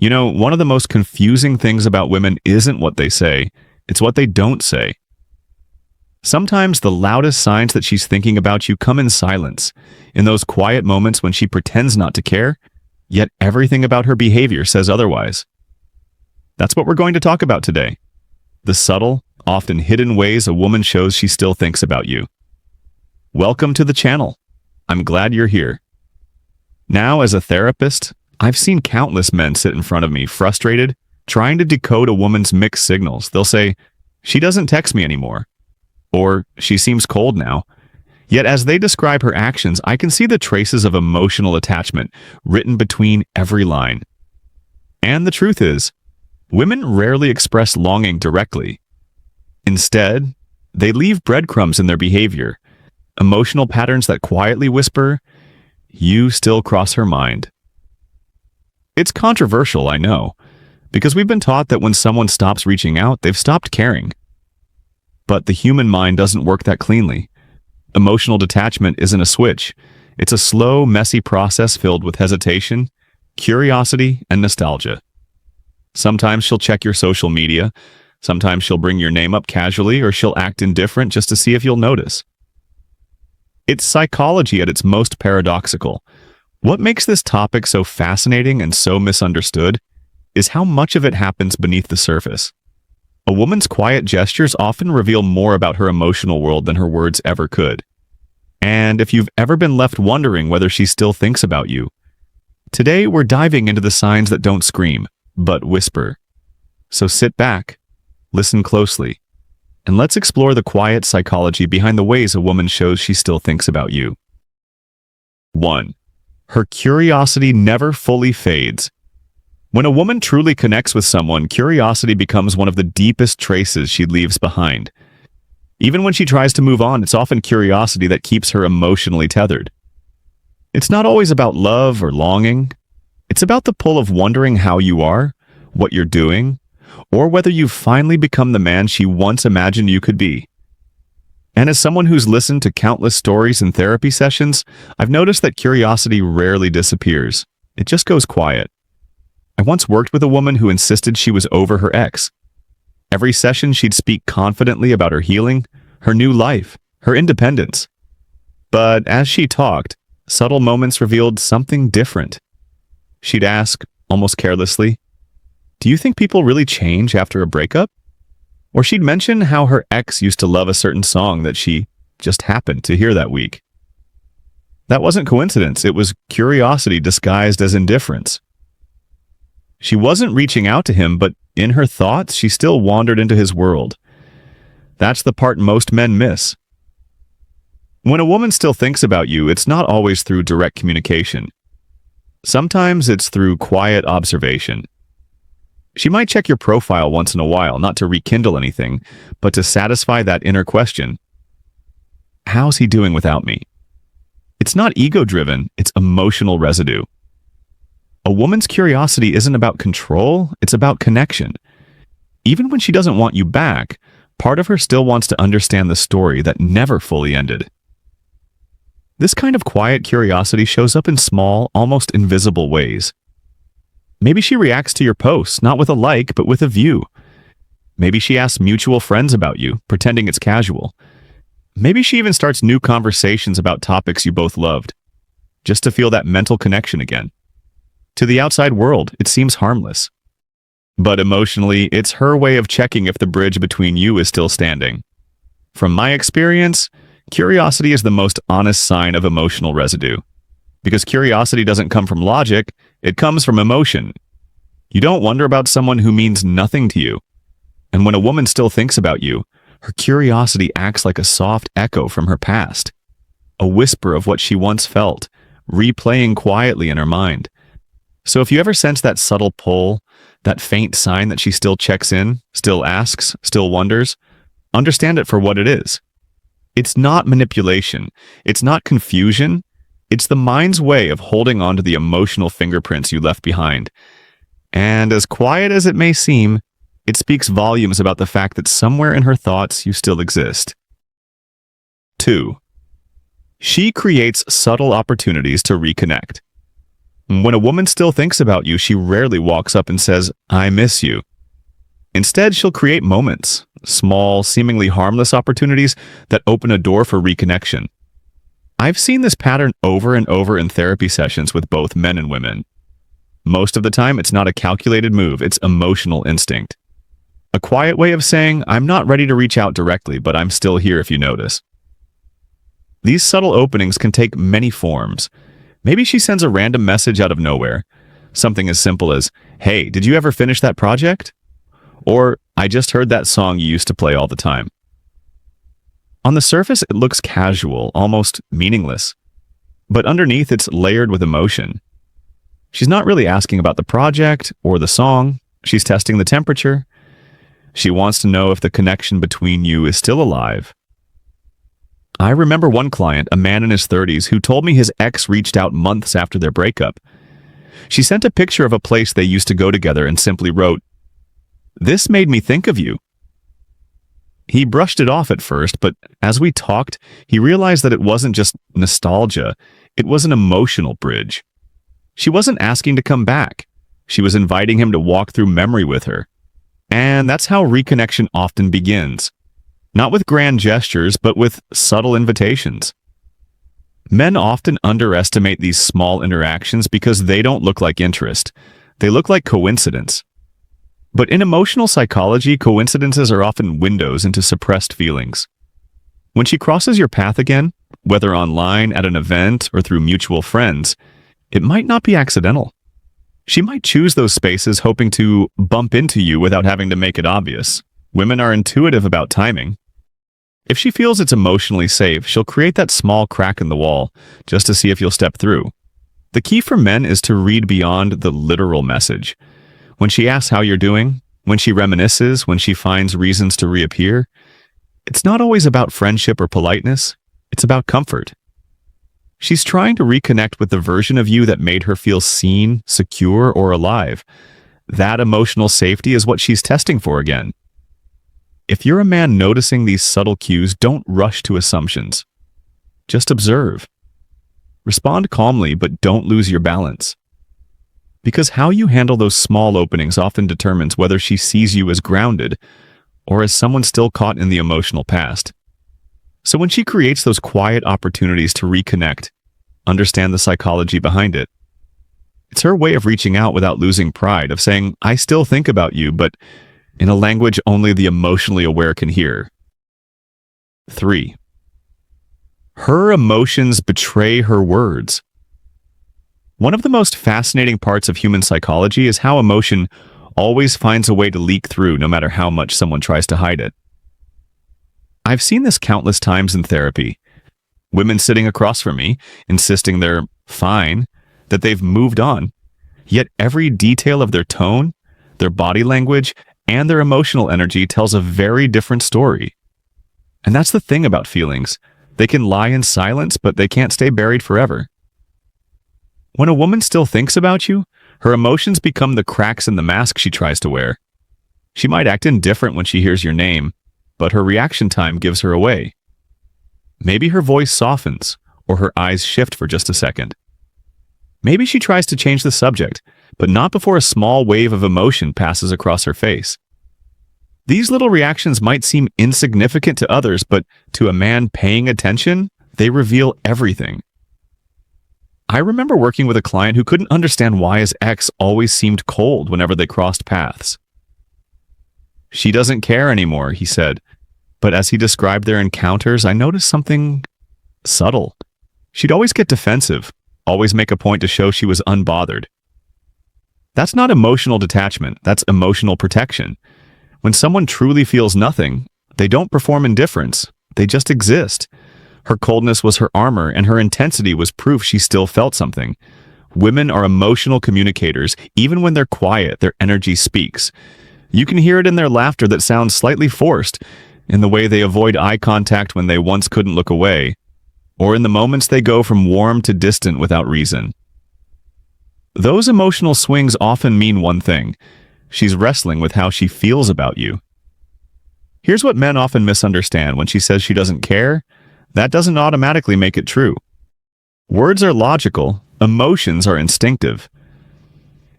You know, one of the most confusing things about women isn't what they say, it's what they don't say. Sometimes the loudest signs that she's thinking about you come in silence, in those quiet moments when she pretends not to care, yet everything about her behavior says otherwise. That's what we're going to talk about today. The subtle, often hidden ways a woman shows she still thinks about you. Welcome to the channel. I'm glad you're here. Now, as a therapist, I've seen countless men sit in front of me, frustrated, trying to decode a woman's mixed signals. They'll say, "She doesn't text me anymore," or "She seems cold now." Yet as they describe her actions, I can see the traces of emotional attachment written between every line. And the truth is, women rarely express longing directly. Instead, they leave breadcrumbs in their behavior, emotional patterns that quietly whisper, "You still cross her mind." It's controversial, I know, because we've been taught that when someone stops reaching out, they've stopped caring. But the human mind doesn't work that cleanly. Emotional detachment isn't a switch. It's a slow, messy process filled with hesitation, curiosity, and nostalgia. Sometimes she'll check your social media, sometimes she'll bring your name up casually, or she'll act indifferent just to see if you'll notice. It's psychology at its most paradoxical. What makes this topic so fascinating and so misunderstood is how much of it happens beneath the surface. A woman's quiet gestures often reveal more about her emotional world than her words ever could. And if you've ever been left wondering whether she still thinks about you, today we're diving into the signs that don't scream, but whisper. So sit back, listen closely, and let's explore the quiet psychology behind the ways a woman shows she still thinks about you. 1. Her curiosity never fully fades. When a woman truly connects with someone, curiosity becomes one of the deepest traces she leaves behind. Even when she tries to move on, it's often curiosity that keeps her emotionally tethered. It's not always about love or longing. It's about the pull of wondering how you are, what you're doing, or whether you've finally become the man she once imagined you could be. And as someone who's listened to countless stories and therapy sessions, I've noticed that curiosity rarely disappears. It just goes quiet. I once worked with a woman who insisted she was over her ex. Every session, she'd speak confidently about her healing, her new life, her independence. But as she talked, subtle moments revealed something different. She'd ask, almost carelessly, "Do you think people really change after a breakup?" Or she'd mention how her ex used to love a certain song that she just happened to hear that week. That wasn't coincidence, it was curiosity disguised as indifference. She wasn't reaching out to him, but in her thoughts, she still wandered into his world. That's the part most men miss. When a woman still thinks about you, it's not always through direct communication. Sometimes it's through quiet observation. She might check your profile once in a while, not to rekindle anything, but to satisfy that inner question. How's he doing without me? It's not ego-driven, it's emotional residue. A woman's curiosity isn't about control, it's about connection. Even when she doesn't want you back, part of her still wants to understand the story that never fully ended. This kind of quiet curiosity shows up in small, almost invisible ways. Maybe she reacts to your posts, not with a like, but with a view. Maybe she asks mutual friends about you, pretending it's casual. Maybe she even starts new conversations about topics you both loved, just to feel that mental connection again. To the outside world, it seems harmless. But emotionally, it's her way of checking if the bridge between you is still standing. From my experience, curiosity is the most honest sign of emotional residue. Because curiosity doesn't come from logic, it comes from emotion. You don't wonder about someone who means nothing to you. And when a woman still thinks about you, her curiosity acts like a soft echo from her past. A whisper of what she once felt, replaying quietly in her mind. So if you ever sense that subtle pull, that faint sign that she still checks in, still asks, still wonders, understand it for what it is. It's not manipulation. It's not confusion. It's the mind's way of holding on to the emotional fingerprints you left behind. And as quiet as it may seem, it speaks volumes about the fact that somewhere in her thoughts you still exist. 2. She creates subtle opportunities to reconnect. When a woman still thinks about you, she rarely walks up and says, "I miss you." Instead, she'll create moments, small, seemingly harmless opportunities that open a door for reconnection. I've seen this pattern over and over in therapy sessions with both men and women. Most of the time, it's not a calculated move, it's emotional instinct. A quiet way of saying, "I'm not ready to reach out directly, but I'm still here if you notice." These subtle openings can take many forms. Maybe she sends a random message out of nowhere. Something as simple as, "Hey, did you ever finish that project?" Or, "I just heard that song you used to play all the time." On the surface, it looks casual, almost meaningless. But underneath, it's layered with emotion. She's not really asking about the project or the song. She's testing the temperature. She wants to know if the connection between you is still alive. I remember one client, a man in his 30s, who told me his ex reached out months after their breakup. She sent a picture of a place they used to go together and simply wrote, "This made me think of you." He brushed it off at first, but as we talked, he realized that it wasn't just nostalgia, it was an emotional bridge. She wasn't asking to come back. She was inviting him to walk through memory with her. And that's how reconnection often begins. Not with grand gestures, but with subtle invitations. Men often underestimate these small interactions because they don't look like interest. They look like coincidence. But in emotional psychology, coincidences are often windows into suppressed feelings. When she crosses your path again, whether online, at an event, or through mutual friends, it might not be accidental. She might choose those spaces hoping to bump into you without having to make it obvious. Women are intuitive about timing. If she feels it's emotionally safe, she'll create that small crack in the wall just to see if you'll step through. The key for men is to read beyond the literal message. When she asks how you're doing, when she reminisces, when she finds reasons to reappear, it's not always about friendship or politeness, it's about comfort. She's trying to reconnect with the version of you that made her feel seen, secure, or alive. That emotional safety is what she's testing for again. If you're a man noticing these subtle cues, don't rush to assumptions. Just observe. Respond calmly, but don't lose your balance. Because how you handle those small openings often determines whether she sees you as grounded or as someone still caught in the emotional past. So when she creates those quiet opportunities to reconnect, understand the psychology behind it. It's her way of reaching out without losing pride, of saying, "I still think about you, but in a language only the emotionally aware can hear." 3. Her emotions betray her words. One of the most fascinating parts of human psychology is how emotion always finds a way to leak through no matter how much someone tries to hide it. I've seen this countless times in therapy. Women sitting across from me, insisting they're fine, that they've moved on, yet every detail of their tone, their body language, and their emotional energy tells a very different story. And that's the thing about feelings. They can lie in silence, but they can't stay buried forever. When a woman still thinks about you, her emotions become the cracks in the mask she tries to wear. She might act indifferent when she hears your name, but her reaction time gives her away. Maybe her voice softens, or her eyes shift for just a second. Maybe she tries to change the subject, but not before a small wave of emotion passes across her face. These little reactions might seem insignificant to others, but to a man paying attention, they reveal everything. I remember working with a client who couldn't understand why his ex always seemed cold whenever they crossed paths. "She doesn't care anymore," he said. But as he described their encounters, I noticed something subtle. She'd always get defensive, always make a point to show she was unbothered. That's not emotional detachment, that's emotional protection. When someone truly feels nothing, they don't perform indifference, they just exist. Her coldness was her armor, and her intensity was proof she still felt something. Women are emotional communicators. Even when they're quiet, their energy speaks. You can hear it in their laughter that sounds slightly forced, in the way they avoid eye contact when they once couldn't look away, or in the moments they go from warm to distant without reason. Those emotional swings often mean one thing. She's wrestling with how she feels about you. Here's what men often misunderstand. When she says she doesn't care, that doesn't automatically make it true. Words are logical, Emotions are instinctive.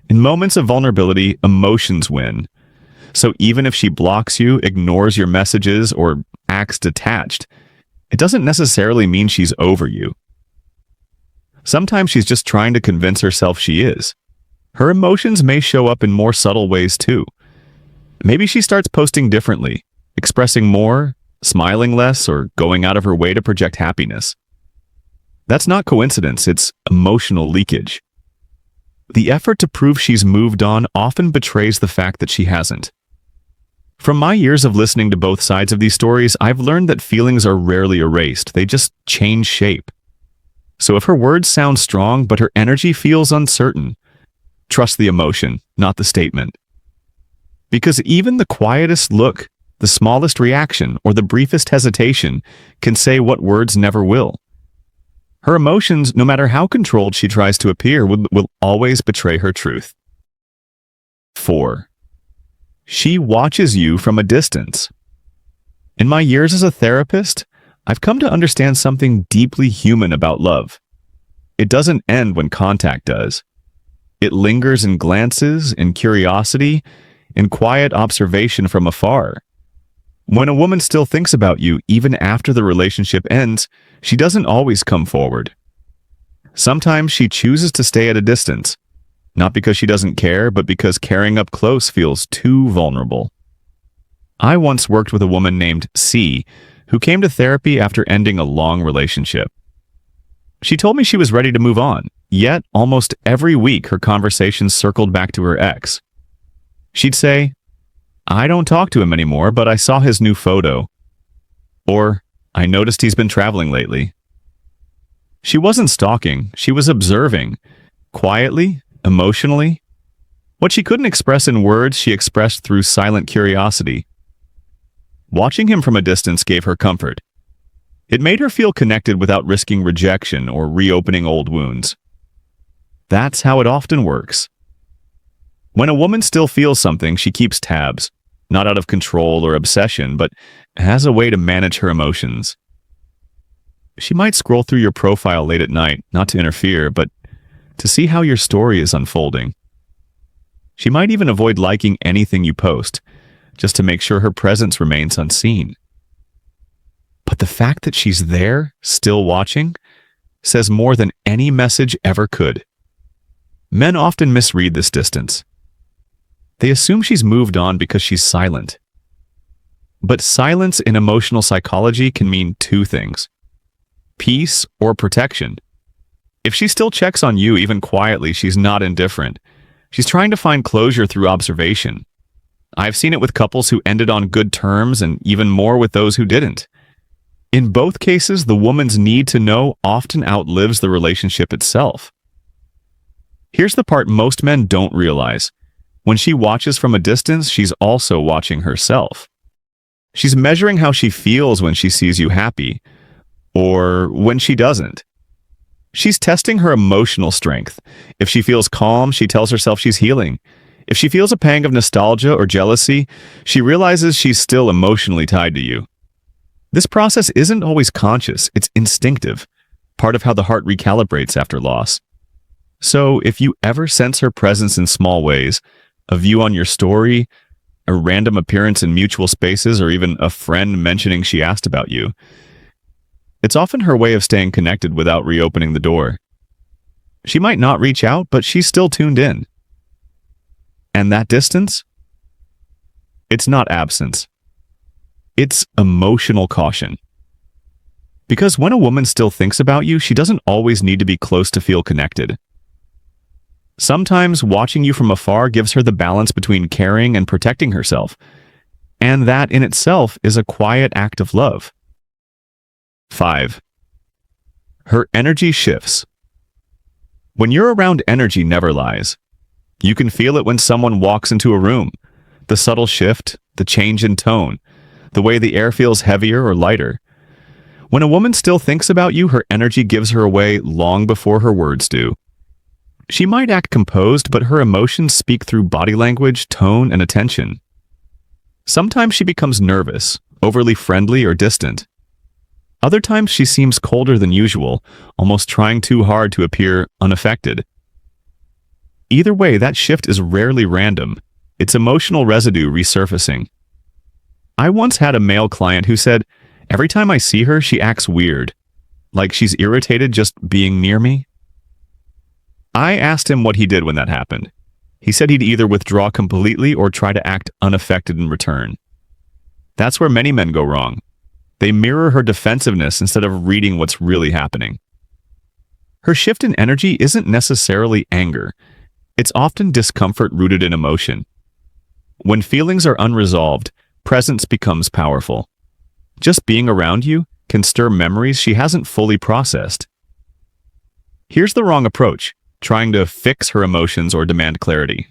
In moments of vulnerability, emotions win. So even if she blocks you, ignores your messages, or acts detached, it doesn't necessarily mean she's over you. Sometimes she's just trying to convince herself she is. Her emotions may show up in more subtle ways too. Maybe she starts posting differently, expressing more, smiling less, or going out of her way to project happiness. That's not coincidence, it's emotional leakage. The effort to prove she's moved on often betrays the fact that she hasn't. From my years of listening to both sides of these stories, I've learned that feelings are rarely erased, they just change shape. So if her words sound strong but her energy feels uncertain, trust the emotion, not the statement. Because even the quietest look, the smallest reaction, or the briefest hesitation can say what words never will. Her emotions, no matter how controlled she tries to appear, will always betray her truth. 4. She watches you from a distance. In my years as a therapist, I've come to understand something deeply human about love. It doesn't end when contact does. It lingers in glances, in curiosity, in quiet observation from afar. When a woman still thinks about you, even after the relationship ends, she doesn't always come forward. Sometimes she chooses to stay at a distance, not because she doesn't care, but because caring up close feels too vulnerable. I once worked with a woman named C, who came to therapy after ending a long relationship. She told me she was ready to move on, yet almost every week her conversations circled back to her ex. She'd say, "I don't talk to him anymore, but I saw his new photo." Or, "I noticed he's been traveling lately." She wasn't stalking, she was observing, quietly, emotionally. What she couldn't express in words, she expressed through silent curiosity. Watching him from a distance gave her comfort. It made her feel connected without risking rejection or reopening old wounds. That's how it often works. When a woman still feels something, she keeps tabs, not out of control or obsession, but has a way to manage her emotions. She might scroll through your profile late at night, not to interfere, but to see how your story is unfolding. She might even avoid liking anything you post, just to make sure her presence remains unseen. But the fact that she's there, still watching, says more than any message ever could. Men often misread this distance. They assume she's moved on because she's silent. But silence in emotional psychology can mean two things: peace or protection. If she still checks on you, even quietly, she's not indifferent. She's trying to find closure through observation. I've seen it with couples who ended on good terms and even more with those who didn't. In both cases, the woman's need to know often outlives the relationship itself. Here's the part most men don't realize. When she watches from a distance, she's also watching herself. She's measuring how she feels when she sees you happy, or when she doesn't. She's testing her emotional strength. If she feels calm, she tells herself she's healing. If she feels a pang of nostalgia or jealousy, she realizes she's still emotionally tied to you. This process isn't always conscious, it's instinctive, part of how the heart recalibrates after loss. So if you ever sense her presence in small ways, a view on your story, a random appearance in mutual spaces, or even a friend mentioning she asked about you, it's often her way of staying connected without reopening the door. She might not reach out, but she's still tuned in. And that distance? It's not absence. It's emotional caution. Because when a woman still thinks about you, she doesn't always need to be close to feel connected. Sometimes watching you from afar gives her the balance between caring and protecting herself, and that in itself is a quiet act of love. 5. Her energy shifts. When you're around, energy never lies. You can feel it when someone walks into a room. The subtle shift, the change in tone, the way the air feels heavier or lighter. When a woman still thinks about you, her energy gives her away long before her words do. She might act composed, but her emotions speak through body language, tone, and attention. Sometimes she becomes nervous, overly friendly, or distant. Other times she seems colder than usual, almost trying too hard to appear unaffected. Either way, that shift is rarely random. It's emotional residue resurfacing. I once had a male client who said, "Every time I see her, she acts weird, like she's irritated just being near me." I asked him what he did when that happened. He said he'd either withdraw completely or try to act unaffected in return. That's where many men go wrong. They mirror her defensiveness instead of reading what's really happening. Her shift in energy isn't necessarily anger. It's often discomfort rooted in emotion. When feelings are unresolved, presence becomes powerful. Just being around you can stir memories she hasn't fully processed. Here's the wrong approach: trying to fix her emotions or demand clarity.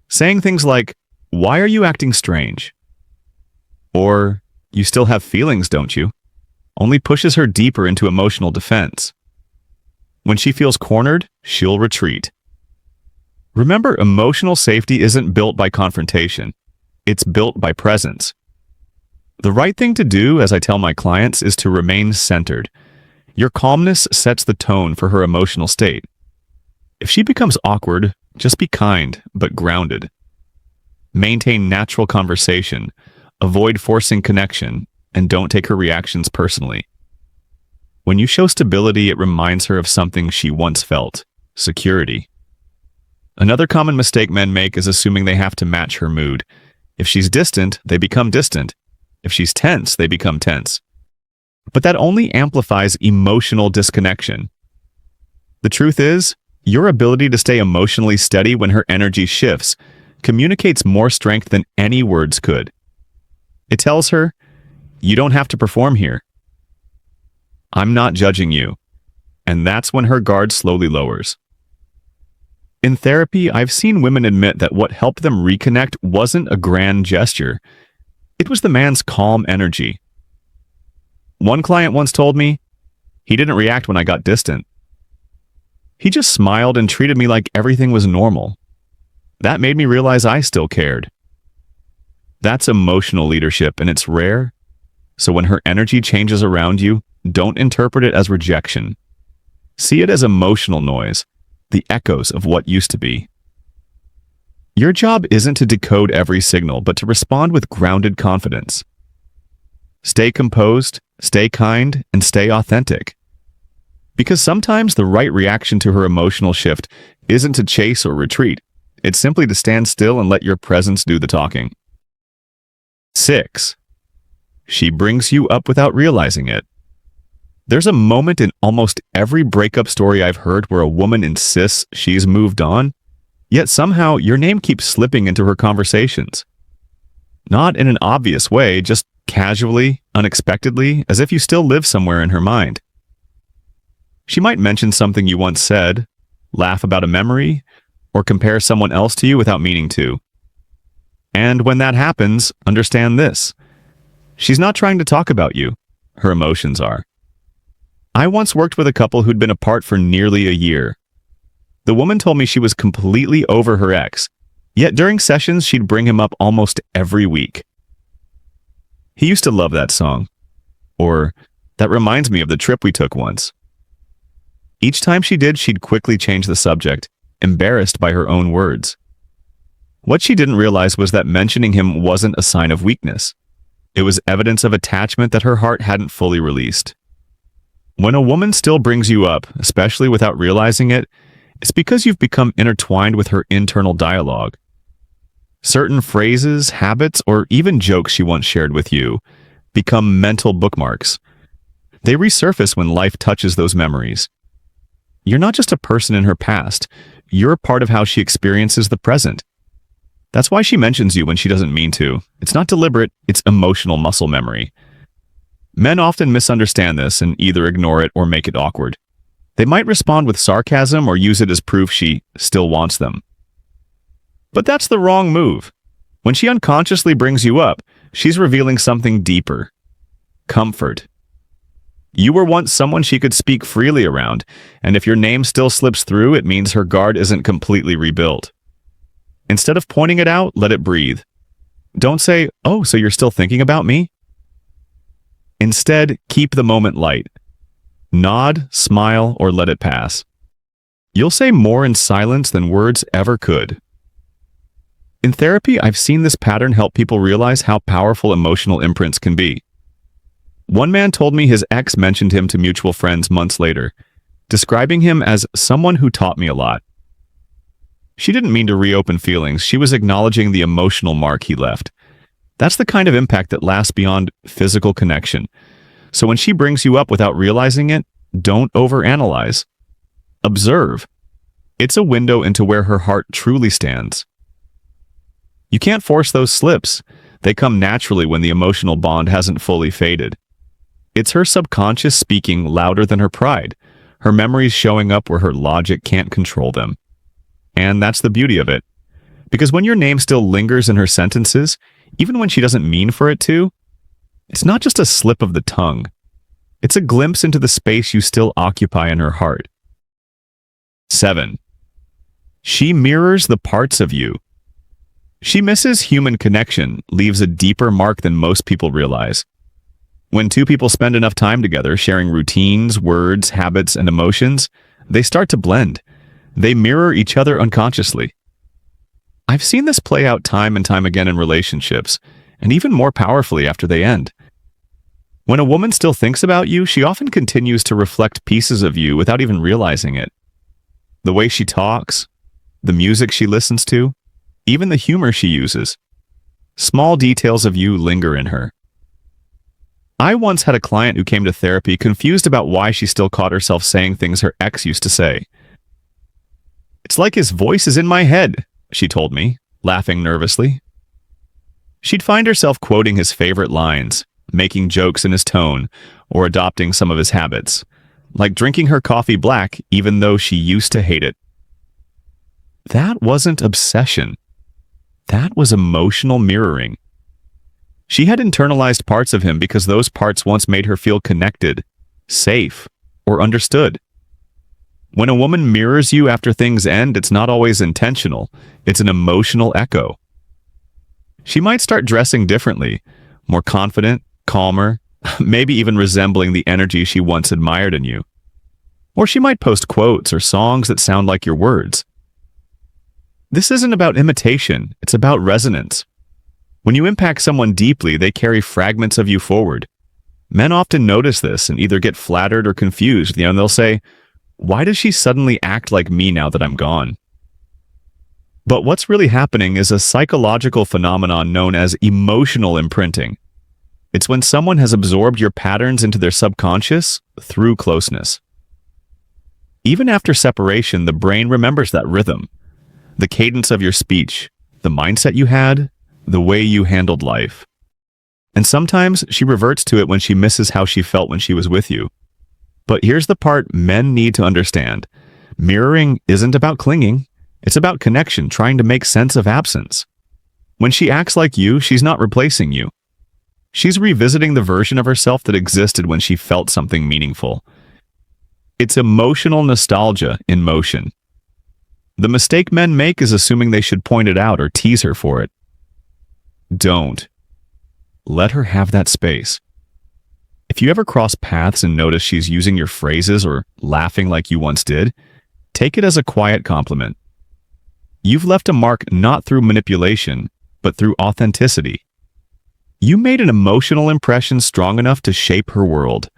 Saying things like, "Why are you acting strange?" Or, "You still have feelings, don't you?" only pushes her deeper into emotional defense. When she feels cornered, she'll retreat. Remember, emotional safety isn't built by confrontation. It's built by presence. The right thing to do, as I tell my clients, is to remain centered. Your calmness sets the tone for her emotional state. If she becomes awkward, just be kind, but grounded. Maintain natural conversation, avoid forcing connection, and don't take her reactions personally. When you show stability, it reminds her of something she once felt: security. Another common mistake men make is assuming they have to match her mood. If she's distant, they become distant. If she's tense, they become tense. But that only amplifies emotional disconnection. The truth is, your ability to stay emotionally steady when her energy shifts communicates more strength than any words could. It tells her, "You don't have to perform here. I'm not judging you." And that's when her guard slowly lowers. In therapy, I've seen women admit that what helped them reconnect wasn't a grand gesture. It was the man's calm energy. One client once told me, "He didn't react when I got distant. He just smiled and treated me like everything was normal." That made me realize I still cared. That's emotional leadership, and it's rare. So when her energy changes around you, don't interpret it as rejection. See it as emotional noise, the echoes of what used to be. Your job isn't to decode every signal, but to respond with grounded confidence. Stay composed, stay kind, and stay authentic. Because sometimes the right reaction to her emotional shift isn't to chase or retreat. It's simply to stand still and let your presence do the talking. 6. She brings you up without realizing it. There's a moment in almost every breakup story I've heard where a woman insists she's moved on, yet somehow your name keeps slipping into her conversations. Not in an obvious way, just casually, unexpectedly, as if you still live somewhere in her mind. She might mention something you once said, laugh about a memory, or compare someone else to you without meaning to. And when that happens, understand this: she's not trying to talk about you. Her emotions are. I once worked with a couple who'd been apart for nearly a year. The woman told me she was completely over her ex, yet during sessions she'd bring him up almost every week. "He used to love that song," or "That reminds me of the trip we took once." Each time she did, she'd quickly change the subject, embarrassed by her own words. What she didn't realize was that mentioning him wasn't a sign of weakness. It was evidence of attachment that her heart hadn't fully released. When a woman still brings you up, especially without realizing it, it's because you've become intertwined with her internal dialogue. Certain phrases, habits, or even jokes she once shared with you become mental bookmarks. They resurface when life touches those memories. You're not just a person in her past, you're a part of how she experiences the present. That's why she mentions you when she doesn't mean to. It's not deliberate, it's emotional muscle memory. Men often misunderstand this and either ignore it or make it awkward. They might respond with sarcasm or use it as proof she still wants them. But that's the wrong move. When she unconsciously brings you up, she's revealing something deeper: comfort. You were once someone she could speak freely around, and if your name still slips through, it means her guard isn't completely rebuilt. Instead of pointing it out, let it breathe. Don't say, "Oh, so you're still thinking about me?" Instead, keep the moment light. Nod, smile, or let it pass. You'll say more in silence than words ever could. In therapy, I've seen this pattern help people realize how powerful emotional imprints can be. One man told me his ex mentioned him to mutual friends months later, describing him as someone who taught me a lot. She didn't mean to reopen feelings, she was acknowledging the emotional mark he left. That's the kind of impact that lasts beyond physical connection. So when she brings you up without realizing it, don't overanalyze. Observe. It's a window into where her heart truly stands. You can't force those slips. They come naturally when the emotional bond hasn't fully faded. It's her subconscious speaking louder than her pride, her memories showing up where her logic can't control them. And that's the beauty of it. Because when your name still lingers in her sentences, even when she doesn't mean for it to, it's not just a slip of the tongue. It's a glimpse into the space you still occupy in her heart. 7. She mirrors the parts of you. She misses human connection, leaves a deeper mark than most people realize. When two people spend enough time together, sharing routines, words, habits, and emotions, they start to blend. They mirror each other unconsciously. I've seen this play out time and time again in relationships, and even more powerfully after they end. When a woman still thinks about you, she often continues to reflect pieces of you without even realizing it. The way she talks, the music she listens to, even the humor she uses. Small details of you linger in her. I once had a client who came to therapy confused about why she still caught herself saying things her ex used to say. "It's like his voice is in my head," she told me, laughing nervously. She'd find herself quoting his favorite lines, making jokes in his tone, or adopting some of his habits, like drinking her coffee black even though she used to hate it. That wasn't obsession. That was emotional mirroring. She had internalized parts of him because those parts once made her feel connected, safe, or understood. When a woman mirrors you after things end, it's not always intentional. It's an emotional echo. She might start dressing differently, more confident, calmer, maybe even resembling the energy she once admired in you. Or she might post quotes or songs that sound like your words. This isn't about imitation, it's about resonance. When you impact someone deeply, they carry fragments of you forward. Men often notice this and either get flattered or confused. They'll say, "Why does she suddenly act like me now that I'm gone?" But what's really happening is a psychological phenomenon known as emotional imprinting. It's when someone has absorbed your patterns into their subconscious through closeness. Even after separation, the brain remembers that rhythm, the cadence of your speech, the mindset you had, the way you handled life. And sometimes she reverts to it when she misses how she felt when she was with you. But here's the part men need to understand. Mirroring isn't about clinging. It's about connection, trying to make sense of absence. When she acts like you, she's not replacing you. She's revisiting the version of herself that existed when she felt something meaningful. It's emotional nostalgia in motion. The mistake men make is assuming they should point it out or tease her for it. Don't. Let her have that space. If you ever cross paths and notice she's using your phrases or laughing like you once did, take it as a quiet compliment. You've left a mark not through manipulation, but through authenticity. You made an emotional impression strong enough to shape her world.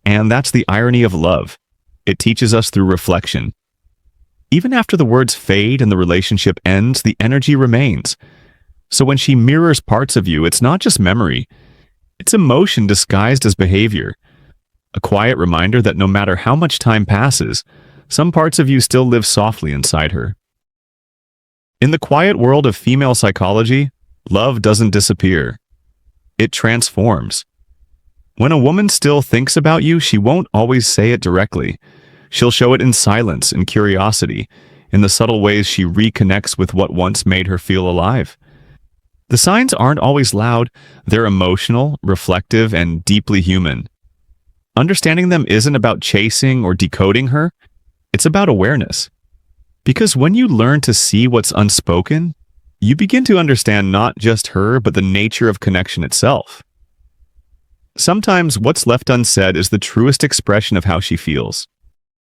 And that's the irony of love. It teaches us through reflection. Even after the words fade and the relationship ends, the energy remains. So when she mirrors parts of you, it's not just memory. It's emotion disguised as behavior. A quiet reminder that no matter how much time passes, some parts of you still live softly inside her. In the quiet world of female psychology, love doesn't disappear. It transforms. When a woman still thinks about you, she won't always say it directly. She'll show it in silence and curiosity, in the subtle ways she reconnects with what once made her feel alive. The signs aren't always loud, they're emotional, reflective, and deeply human. Understanding them isn't about chasing or decoding her, it's about awareness. Because when you learn to see what's unspoken, you begin to understand not just her, but the nature of connection itself. Sometimes what's left unsaid is the truest expression of how she feels.